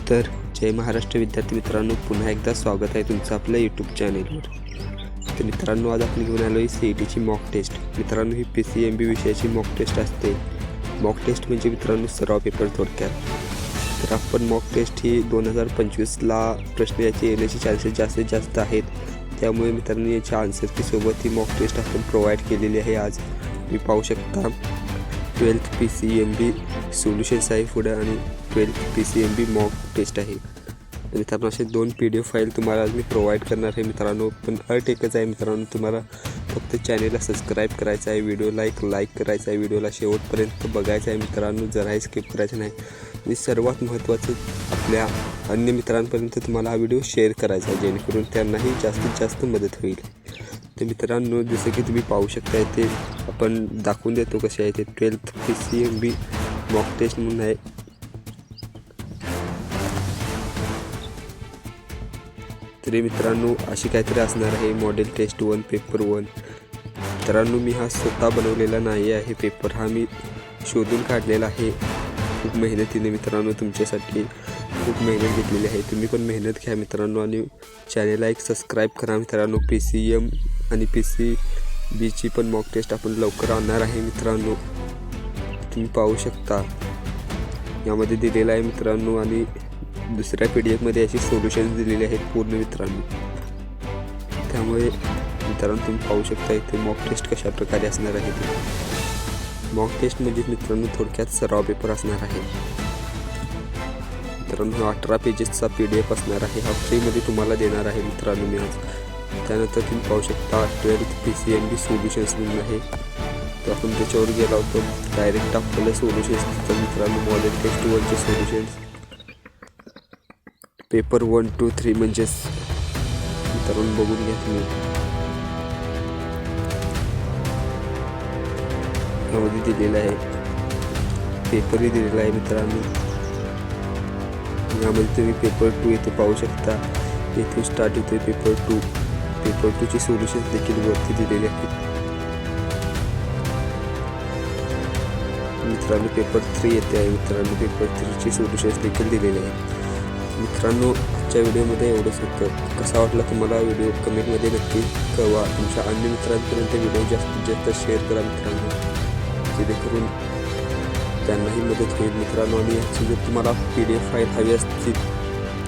तर जय महाराष्ट्र विद्यार्थी मित्रांनो, पुन्हा एकदा स्वागत आहे तुमचं आपल्या यूट्यूब चॅनेलवर। तर मित्रांनो, आज आपण घेऊन आलो आहे CETची मॉक टेस्ट। मित्रांनो, ही PCMB विषयाची मॉक टेस्ट असते। मॉक टेस्ट म्हणजे मित्रांनो सराव पेपर थोडक्यात। तर आपण मॉक टेस्ट ही 2025ला प्रश्न याचे येण्याचे चान्सेस जास्तीत जास्त आहेत, त्यामुळे मित्रांनो याच्या आन्सर की सोबत ही मॉक टेस्ट आपण प्रोव्हाइड केलेली आहे। आज मी पाहू शकता 12th PCMB सोल्युशन्स आहे पुढे आणि 12th PCMB मॉक टेस्ट आहे। तर मित्रांनो, असे 2 PDF फाईल तुम्हाला मी प्रोव्हाइड करणार आहे मित्रांनो। पण अट एकच आहे मित्रांनो, तुम्हाला फक्त चॅनेलला सबस्क्राईब करायचं आहे, व्हिडिओला लाईक करायचा आहे, व्हिडिओला शेवटपर्यंत बघायचं आहे मित्रांनो, जराही स्किप करायचं नाही। आणि सर्वात महत्त्वाचं, आपल्या अन्य मित्रांपर्यंत तुम्हाला हा व्हिडिओ शेअर करायचा आहे, जेणेकरून त्यांनाही जास्तीत जास्त मदत होईल। तर मित्रांनो, जसं की तुम्ही पाहू शकता ते आपण दाखवून देतो कसे आहे ते 12th PCMB मॉक टेस्ट म्हणून आहे। तरी मित्रांनो, अशी काहीतरी असणार आहे मॉडेल टेस्ट 1 पेपर 1। मित्रांनो, मी हा स्वतः बनवलेला नाही आहे पेपर, हा मी शोधून काढलेला आहे खूप मेहनतीने मित्रांनो। तुमच्यासाठी खूप मेहनत घेतलेली आहे, तुम्ही पण मेहनत घ्या मित्रांनो आणि चॅनेलला एक सबस्क्राईब करा मित्रांनो। PCM आणि PCBची पण मॉक टेस्ट आपण लवकर आणणार आहे मित्रांनो। तुम्ही पाहू शकता यामध्ये दिलेला आहे मित्रांनो, आणि दुसऱ्या PDF मध्ये याची सोल्युशन्स दिलेले आहेत पूर्ण मित्रांनो। त्यामुळे मित्रांनो तुम्ही पाहू शकता इथे मॉक टेस्ट कशा प्रकारे असणार आहे ते। मॉक टेस्ट म्हणजे मित्रांनो थोडक्यात सराव पेपर असणार आहे मित्रांनो। 18 पेजेसचा PDF असणार आहे, हा फ्रीमध्ये तुम्हाला देणार आहे मित्रांनो मी आज। त्यानंतर तुम्ही पाहू शकता 12th PCMB सोल्युशन्स म्हणून आहे, तर आपण त्याच्यावर गेला होतो डायरेक्ट आपल्याला सोल्युशन्स दिसतात मित्रांनो। मॉडेल टेस्ट 1चे सोल्युशन्स पेपर 1, 2, 3 म्हणजेच मित्रांनो बघून घ्या तुम्ही। यामध्ये दिलेलं आहे, पेपरही दिलेला आहे मित्रांनो। यामध्ये तुम्ही पेपर 2 इथे पाहू शकता, इथून स्टार्ट होते पेपर 2। पेपर 2चे सोल्युशन्स देखील वरती दिलेले आहेत मित्रांनो। पेपर 3 येते आहे मित्रांनो, पेपर 3चे सोल्युशन्स देखील दिलेले आहेत मित्रांनो। आजच्या व्हिडिओमध्ये एवढंच होतं। कसा वाटला तुम्हाला व्हिडिओ कमेंटमध्ये नक्की कळवा। तुमच्या अन्य मित्रांपर्यंत व्हिडिओ जास्तीत जास्त शेअर करा मित्रांनो, जेणेकरून त्यांनाही मदत होईल मित्रांनो। आणि याची जर तुम्हाला PDF फाईल हवी असतील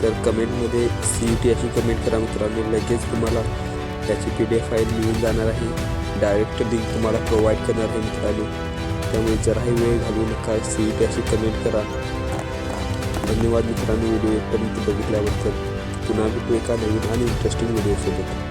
तर कमेंटमध्ये CET अशी कमेंट करा मित्रांनो, लगेच तुम्हाला त्याची PDF फाईल मिळून जाणार आहे। डायरेक्ट लिंक तुम्हाला प्रोव्हाइड करणार आहे मित्रांनो, त्यामुळे जराही वेळ घालवू नका, CET अशी कमेंट करा। धन्यवाद मित्रांनो व्हिडिओ पर्यंत बघितल्याबद्दल। पुन्हा भेटू एका नवीन आणि इंटरेस्टिंग व्हिडिओसोबत।